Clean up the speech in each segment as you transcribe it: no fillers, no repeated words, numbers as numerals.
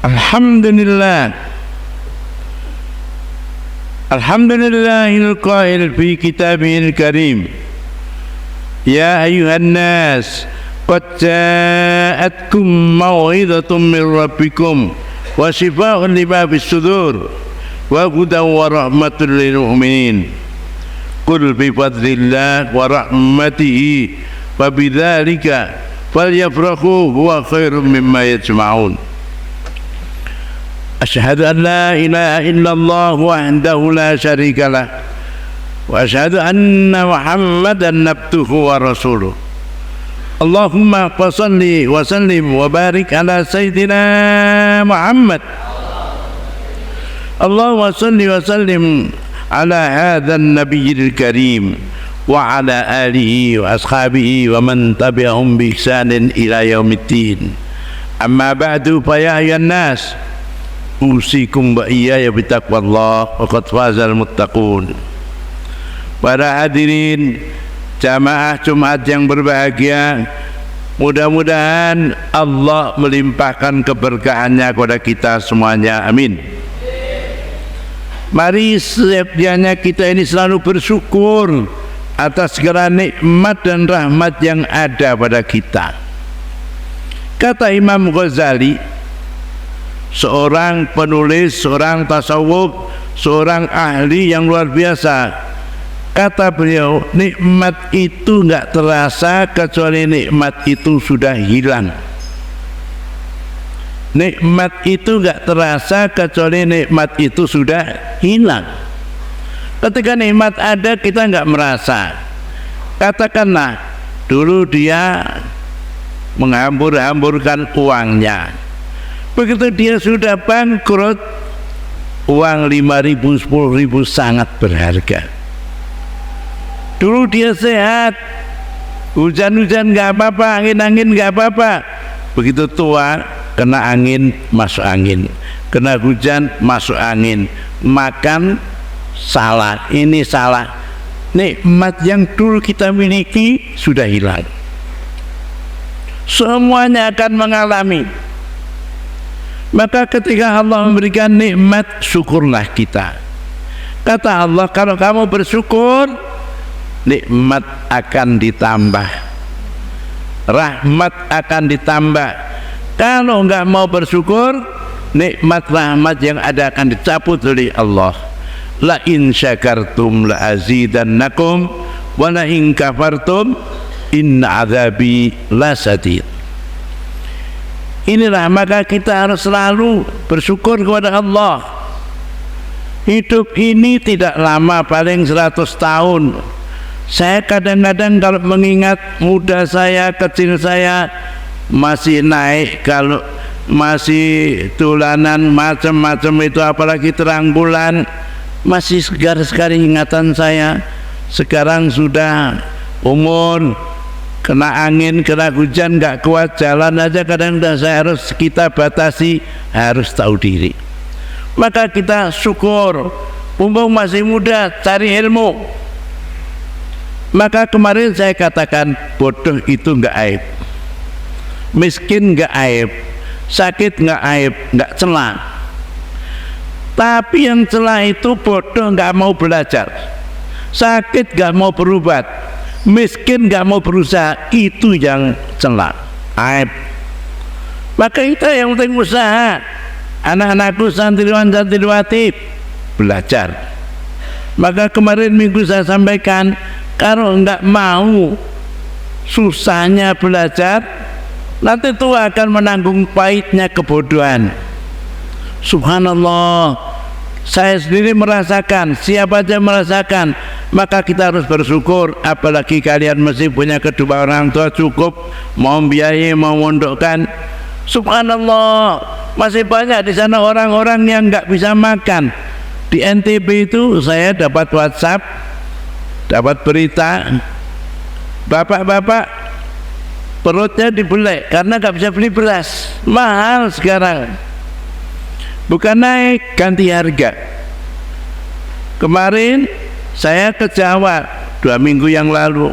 Alhamdulillah. Alhamdulillahil qail fi kitabihil karim. Ya ayuhan nas, qad ja'atkum mau'izatun min rabbikum wa shifaa'un lima fis sudur wa hudan wa rahmatun lil mu'minin. Qul bi fadlillah wa rahmatihi fa bidzalika falyafrahu huwa khairum mimma yajma'un. Asyhadu an la ilaha illallah wahdahu la syarika lah wa asyhadu anna Muhammadan abduhu wa rasuluh. Allahumma salli wa sallim wa barik ala sayyidina Muhammad. Allahumma salli wa sallim ala hadzal nabiyil karim wa ala alihi wa ashabihi wa man tabi'ahum bi ihsanin ila yaumiddin. Amma ba'du fa ya ayyuhan nas, usikum wa iyaya bitaqwallah wa qad fazal muttaqun. Para hadirin jamaah Jumat yang berbahagia, mudah-mudahan Allah melimpahkan keberkahannya kepada kita semuanya, amin. Mari setiapnya kita ini selalu bersyukur atas segala nikmat dan rahmat yang ada pada kita. Kata Imam Ghazali, seorang penulis, seorang tasawuf, seorang ahli yang luar biasa, kata beliau, nikmat itu enggak terasa kecuali nikmat itu sudah hilang. Nikmat itu enggak terasa kecuali nikmat itu sudah hilang. Ketika nikmat ada kita enggak merasa. Katakanlah dulu dia menghambur-hamburkan uangnya, begitu dia sudah bangkrut, uang 5.000, 10.000 sangat berharga. Dulu dia sehat, hujan-hujan nggak apa-apa, angin-angin nggak apa-apa. Begitu tua, kena angin masuk angin, kena hujan masuk angin, makan salah, ini salah. Nikmat yang dulu kita miliki sudah hilang. Semuanya akan mengalami. Maka ketika Allah memberikan nikmat, syukurlah kita. Kata Allah, kalau kamu bersyukur, nikmat akan ditambah, rahmat akan ditambah. Kalau enggak mau bersyukur, nikmat rahmat yang ada akan dicabut oleh Allah. La in syakartum la azidannakum wa la in kafartum inna adzabi lasadid. Inilah maka kita harus selalu bersyukur kepada Allah. Hidup ini tidak lama, paling 100 tahun. Saya kadang-kadang kalau mengingat muda saya, kecil saya masih naik, kalau masih tulanan macam-macam itu, apalagi terang bulan, masih segar sekali ingatan saya. Sekarang sudah umur, kena angin, kena hujan, nggak kuat jalan aja, kadang-kadang saya harus kita batasi, harus tahu diri. Maka kita syukur, mumpung masih muda, cari ilmu. Maka kemarin saya katakan, bodoh itu nggak aib, miskin nggak aib, sakit nggak aib, nggak celah. Tapi yang celah itu bodoh nggak mau belajar, sakit nggak mau berobat, miskin nggak mau berusaha, itu yang celah, aib. Maka kita yang penting usaha. Anak-anakku santriwan santriwati belajar. Maka kemarin minggu saya sampaikan, kalau enggak mau susahnya belajar, nanti tua akan menanggung pahitnya kebodohan. Subhanallah, saya sendiri merasakan, siapa aja merasakan. Maka kita harus bersyukur, apalagi kalian masih punya kedua orang tua cukup, mau biayai, mau mondokkan. Subhanallah, masih banyak di sana orang-orang yang nggak bisa makan. Di NTB itu saya dapat WhatsApp, dapat berita, bapak-bapak perutnya dibelek karena nggak bisa beli beras, mahal sekarang. Bukan naik, ganti harga. Kemarin saya ke Jawa 2 minggu yang lalu,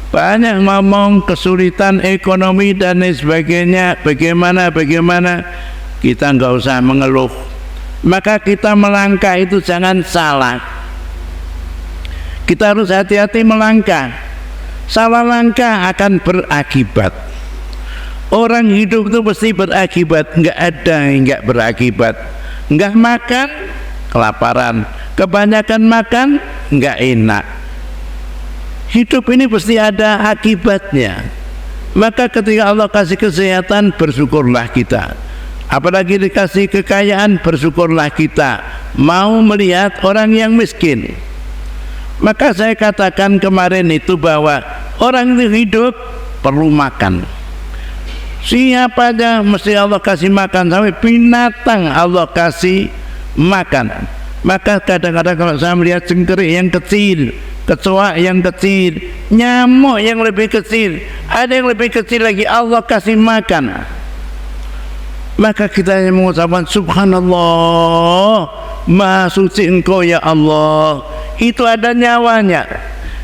banyak ngomong kesulitan ekonomi dan lain sebagainya, bagaimana. kita nggak usah mengeluh. Maka kita melangkah itu jangan salah. Kita harus hati-hati melangkah. Salah langkah akan berakibat. Orang hidup itu pasti berakibat, nggak ada yang nggak berakibat. Nggak makan, kelaparan. Kebanyakan makan, nggak enak. Hidup ini pasti ada akibatnya. Maka ketika Allah kasih kesehatan, bersyukurlah kita. Apalagi dikasih kekayaan, bersyukurlah kita. Mau melihat orang yang miskin. Maka saya katakan kemarin itu bahwa orang itu hidup perlu makan. Siapa aja mesti Allah kasih makan, sampai binatang Allah kasih makan. Maka kadang-kadang kalau saya melihat cengkerik yang kecil, kecoa yang kecil, nyamuk yang lebih kecil, ada yang lebih kecil lagi, Allah kasih makan. Maka kita mengucapkan subhanallah, maha suci engkau ya Allah. Itu ada nyawanya.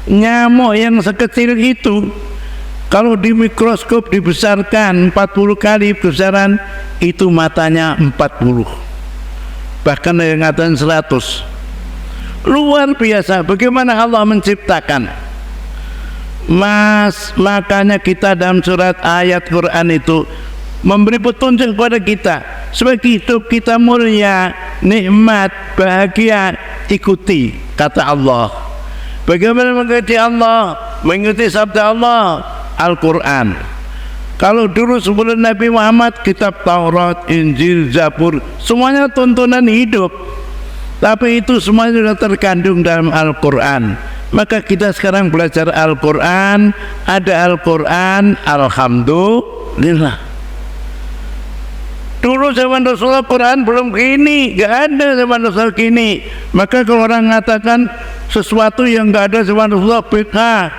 Nyamuk yang sekecil itu kalau di mikroskop dibesarkan 40 kali besaran, itu matanya 40, bahkan ada yang ngatakan 100. Luar biasa bagaimana Allah menciptakan. Makanya kita dalam surat ayat Quran itu memberi petunjuk kepada kita supaya hidup kita mulia, nikmat, bahagia. Ikuti kata Allah. Bagaimana mengikuti Allah? Mengikuti sabda Allah, Al-Quran. Kalau dulu sebelum Nabi Muhammad, kitab Taurat, Injil, Zabur, semuanya tuntunan hidup. Tapi itu semuanya sudah terkandung dalam Al-Quran. Maka kita sekarang belajar Al-Quran. Ada Al-Quran, alhamdulillah. Dulu zaman Rasulullah Quran belum gini, gak ada zaman Rasulullah gini. Maka kalau orang mengatakan sesuatu yang gak ada zaman Rasulullah, bid'ah,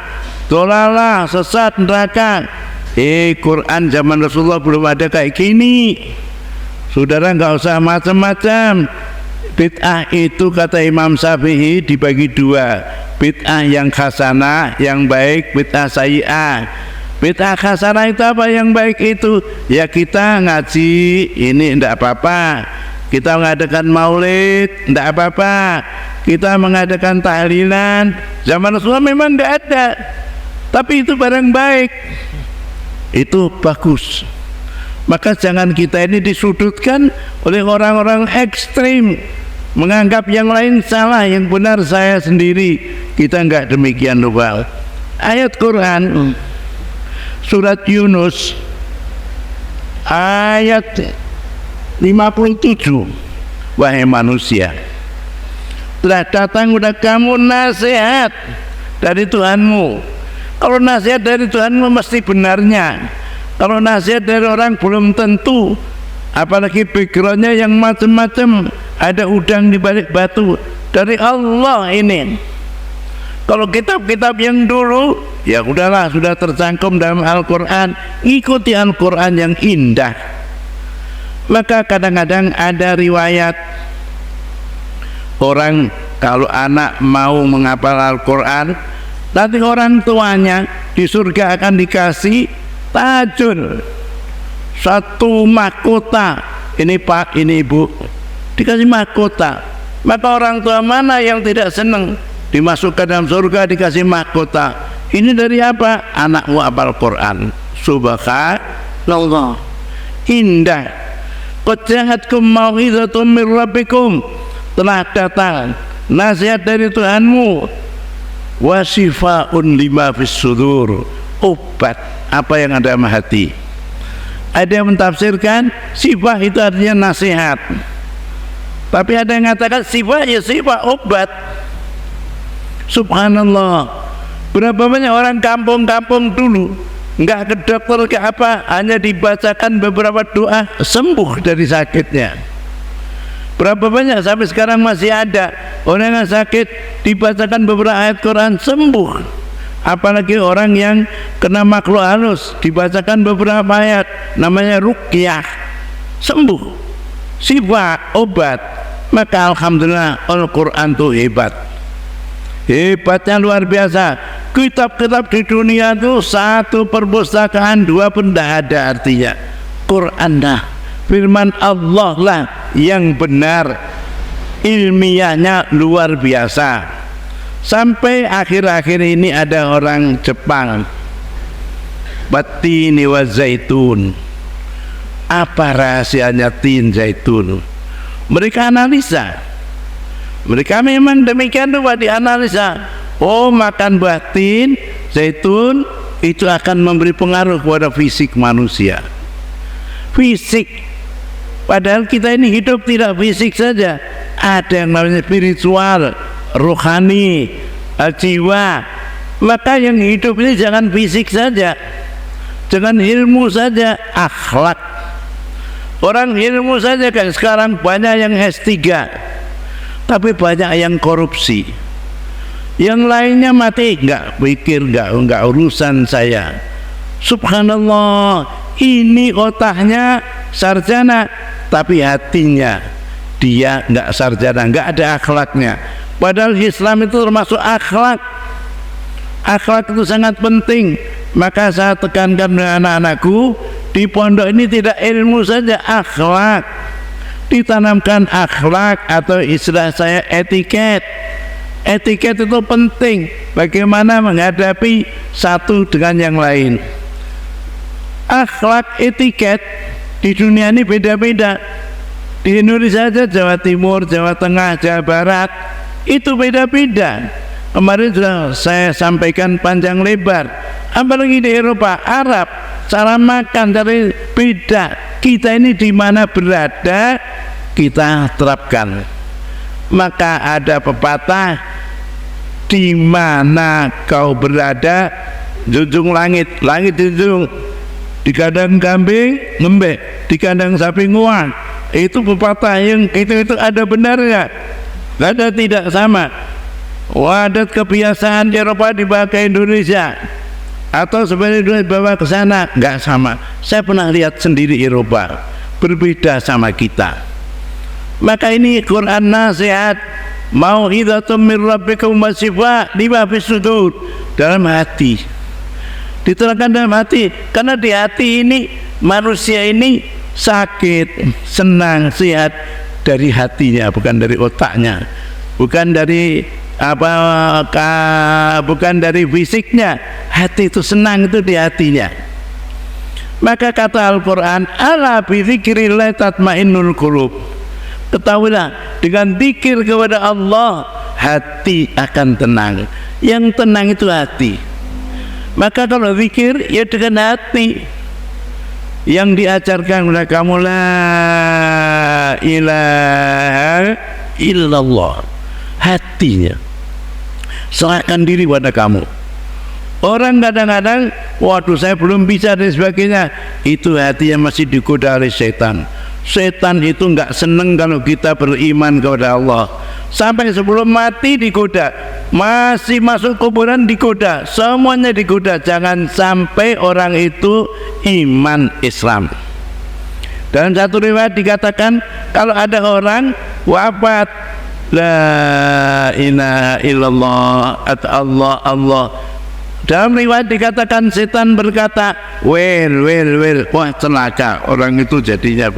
dolalah, sesat, neraka. Quran zaman Rasulullah belum ada kayak gini. Saudara nggak usah macam-macam. Bid'ah itu kata Imam Syafi'i dibagi dua. Bid'ah yang hasanah, yang baik, bid'ah sayyi'ah. Bid'ah hasanah itu apa yang baik itu? Ya kita ngaji, ini tidak apa-apa. Kita mengadakan maulid, tidak apa-apa. Kita mengadakan tahlilan, zaman Rasulullah memang tidak ada. Tapi itu barang baik, itu bagus. Maka jangan kita ini disudutkan oleh orang-orang ekstrim, menganggap yang lain salah, yang benar saya sendiri. Kita enggak demikian lupa. Ayat Quran surat Yunus ayat 57, wahai manusia, telah datang kepada kamu nasihat dari Tuhanmu. Kalau nasihat dari Tuhanmu mesti benarnya. Kalau nasihat dari orang belum tentu, apalagi backgroundnya yang macam-macam, ada udang di balik batu. Dari Allah ini. Kalau kitab-kitab yang dulu, ya udahlah, sudah tercangkum dalam Al-Quran. Ikuti Al-Quran yang indah. Maka kadang-kadang ada riwayat orang kalau anak mau menghafal Al-Quran, nanti orang tuanya di surga akan dikasih tajul, satu mahkota. Ini Pak, ini Ibu, dikasih mahkota. Maka orang tua mana yang tidak senang dimasukkan dalam surga dikasih mahkota? Ini dari apa? Anakmu hafal Quran. Subhanallah, indah. Qad ja'atkum mau'izatun min rabbikum, telah datang nasihat dari Tuhanmu. Wa shifaa'un lima fis sudur, obat apa yang ada dalam hati. Ada yang mentafsirkan sifah itu artinya nasihat, tapi ada yang mengatakan sifah ya sifah obat. Subhanallah, berapa banyak orang kampung-kampung dulu nggak ke dokter ke apa, hanya dibacakan beberapa doa sembuh dari sakitnya. Berapa banyak sampai sekarang masih ada orang yang sakit dibacakan beberapa ayat Quran sembuh. Apalagi orang yang kena makhluk halus dibacakan beberapa ayat, namanya ruqyah, sembuh. Sifat obat. Maka alhamdulillah Al-Quran itu hebat. Hebatnya luar biasa. Kitab-kitab di dunia itu satu perpustakaan, dua pun tidak ada artinya. Quran dah Firman Allah lah yang benar, ilmiahnya luar biasa. Sampai akhir-akhir ini ada orang Jepang, Batini wa zaitun. Apa rahasianya tin zaitun? Mereka analisa. Mereka memang demikian coba dianalisa. Oh, makan buah tin zaitun itu akan memberi pengaruh kepada fisik manusia. Fisik. Padahal kita ini hidup tidak fisik saja. Ada yang namanya spiritual, rohani, jiwa. Maka yang hidup ini jangan fisik saja, jangan ilmu saja, akhlak. Orang ilmu saja kan sekarang banyak yang S3, tapi banyak yang korupsi. Yang lainnya mati, nggak pikir, nggak urusan saya. Subhanallah, ini otaknya sarjana, tapi hatinya dia nggak sarjana, nggak ada akhlaknya. Padahal Islam itu termasuk akhlak. Akhlak itu sangat penting. Maka saya tekankan dengan anak-anakku, di pondok ini tidak ilmu saja, akhlak. Ditanamkan akhlak atau istilah saya etiket. Etiket itu penting, bagaimana menghadapi satu dengan yang lain. Akhlak etiket di dunia ini beda-beda. Di Indonesia saja, Jawa Timur, Jawa Tengah, Jawa Barat, itu beda-beda. Kemarin sudah saya sampaikan panjang lebar. Apalagi di Eropa, Arab, cara makan dari beda. Kita ini di mana berada kita terapkan. Maka ada pepatah, di mana kau berada junjung langit, langit junjung. Di kandang kambing ngembek, di kandang sapi nguang. Itu pepatah yang itu ada benarnya, ada tidak sama. Wadat kebiasaan Eropa dibawa ke Indonesia atau sebenarnya dibawa ke sana nggak sama. Saya pernah lihat sendiri Eropa berbeda sama kita. Maka ini Quran nasihat, mau'idhatum min rabbikum wa shifaa lima fis sudur, dalam hati. Diterangkan dalam hati, karena di hati ini manusia ini sakit, senang, sehat dari hatinya, bukan dari otaknya, bukan dari bukan dari fisiknya. Hati itu senang itu di hatinya. Maka kata Al-Quran, ala bi dzikrillah tatmainnul qulub. Ketahuilah, dengan zikir kepada Allah hati akan tenang. Yang tenang itu hati. Maka kalau zikir ya dengan hati. Yang diajarkan kepada kamu la ilaha illallah, hatinya. Serahkan diri pada kamu. Orang kadang-kadang, waduh saya belum bisa dan sebagainya, itu hatinya masih digoda oleh setan. Setan itu nggak seneng kalau kita beriman kepada Allah. Sampai sebelum mati digoda, masih masuk kuburan digoda, semuanya digoda. Jangan sampai orang itu iman Islam. Dalam satu riwayat dikatakan, kalau ada orang wafat la ilaha illallah atau Allah. Dalam riwayat dikatakan setan berkata, well, wah celaka orang itu jadinya.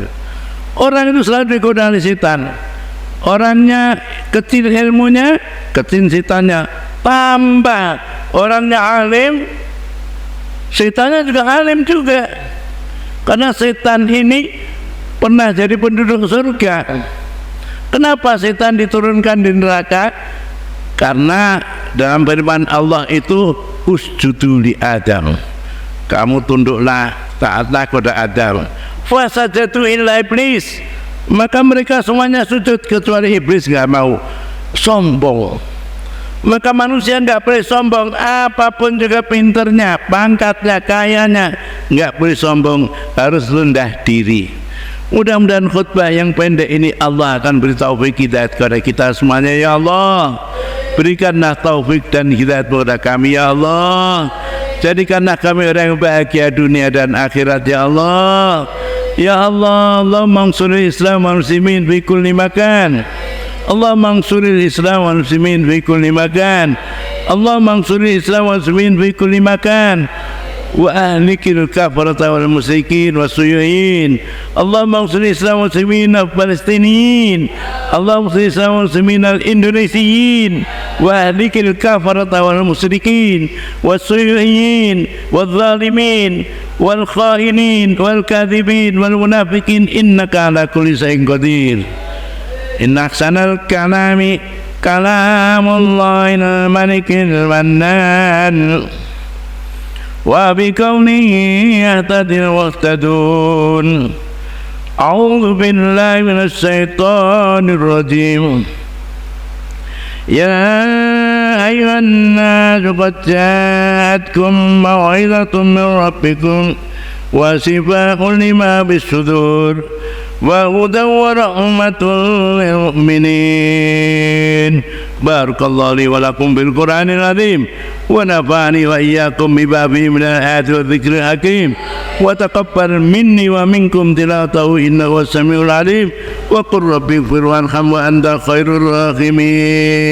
Orang itu selalu digoda oleh setan. Orangnya kecil ilmunya, kecil setannya. Tambah orangnya alim, setannya juga alim juga. Karena setan ini pernah jadi penduduk surga. Kenapa setan diturunkan di neraka? Karena dalam firman Allah itu usjudu li Adam, kamu tunduklah, taatlah kepada Adam. Fasajadu illa iblis, maka mereka semuanya sujud kecuali iblis nggak mau, sombong. Maka manusia nggak boleh sombong, apapun juga pinternya, pangkatnya, kayanya, nggak boleh sombong, harus rendah diri. Mudah-mudahan khutbah yang pendek ini Allah akan beri taufik hidayat kepada kita semuanya. Ya Allah, berikanlah taufik dan hidayat kepada kami. Ya Allah, jadikanlah kami orang yang bahagia dunia dan akhirat. Ya Allah, ya Allah, Allahumma ansuril Islam wal muslimin fi kulli makan. Allahumma ansuril Islam wal muslimin fi kulli makan. Allahumma ansuril Islam wal muslimin fi kulli makan. وأهلك الكفرة والمشركين والصيوعيين. اللهم انصر الإسلام والمسلمين الفلسطينيين. اللهم انصر الإسلام والمسلمين الإندونيسيين، وأهلك الكفرة والمشركين والصيوعيين والظالمين والخائنين والكاذبين والمنافقين، إنك على كل شيء قدير. إن أحسن الكلام كلام الله الملك المنان، وبقوله يهتدي المهتدون. أعوذ بالله من الشيطان الرجيم. يا أيها الناس قد جاءتكم موعظة من ربكم وشفاء لما بالصدور وهدى ورحمة للمؤمنين. بارك الله لي ولكم بالقرآن العظيم، ونفعني وإياكم بما فيه من الآيات والذكر الحكيم، وتقبل مني ومنكم تلاوته إنه هو السميع العليم. وقل رب اغفر وارحم وأنت خير الراحمين.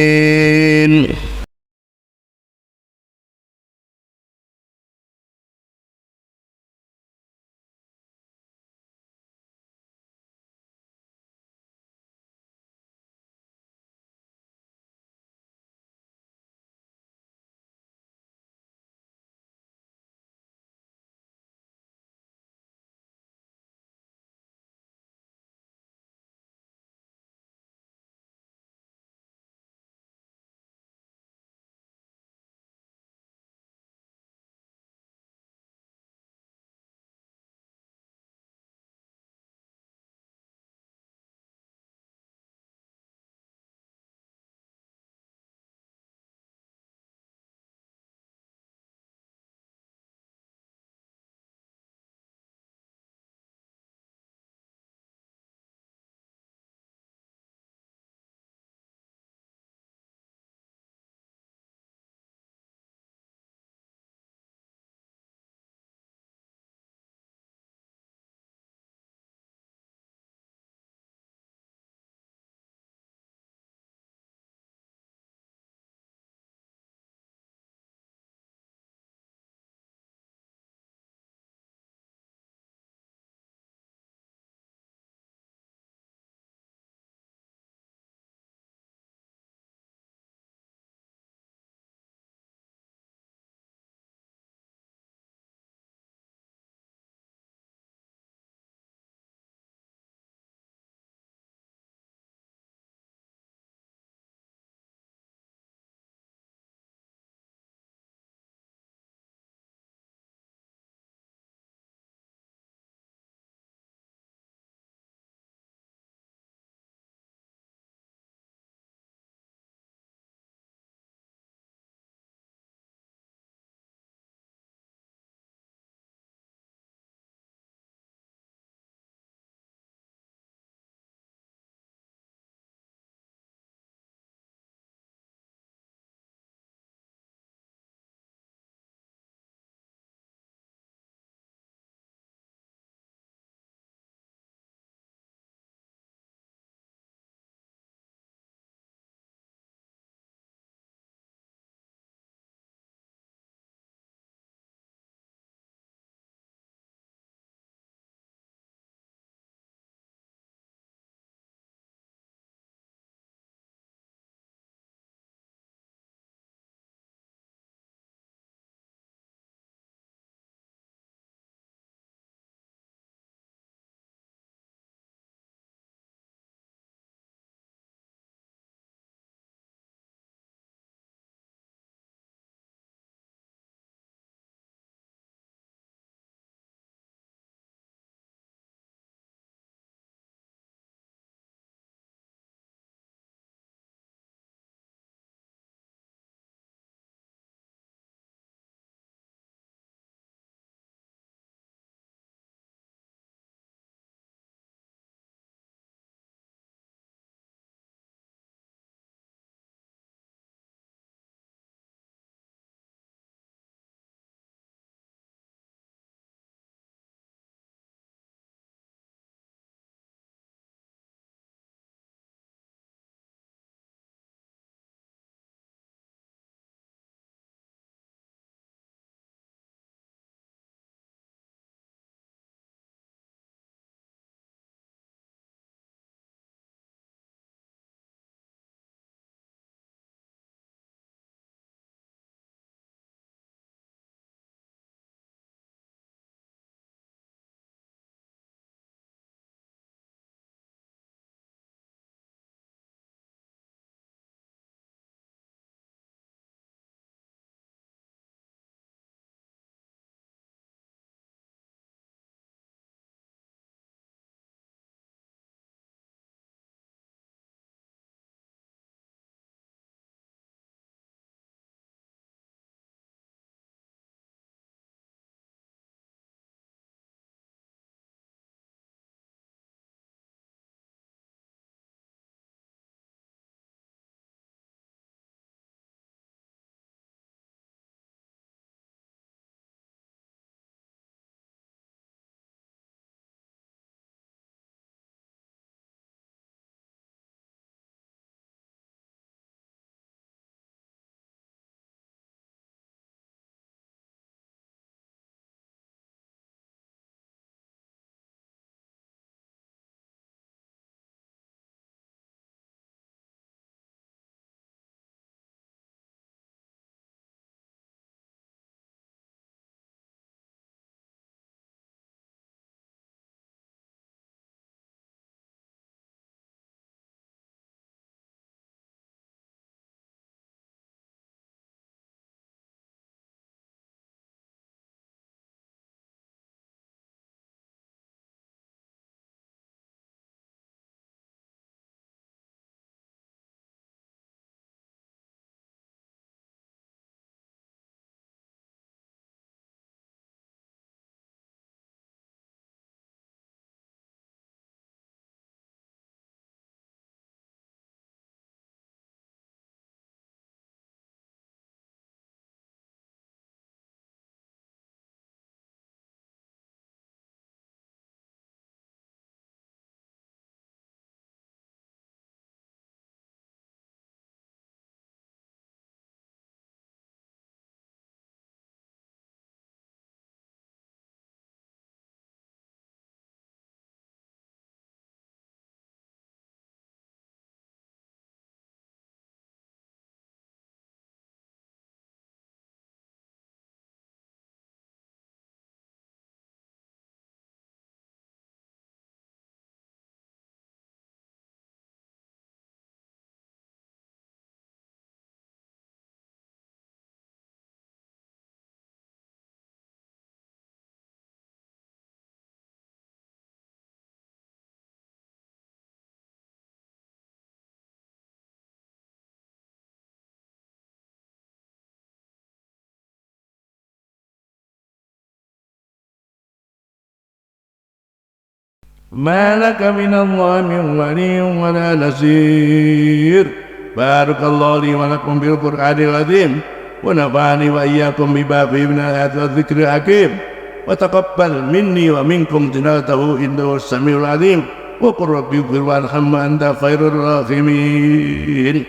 ما لك من الله من ولي ولا نصير. بارك الله لي ولكم بالقرآن العظيم ونفعني وإياكم بما فيه من الآيات والذكر الحكيم وتقبل مني ومنكم تلاوته إنه السميع العليم وقل ربي اغفر وارحم وأنت خير الراحمين.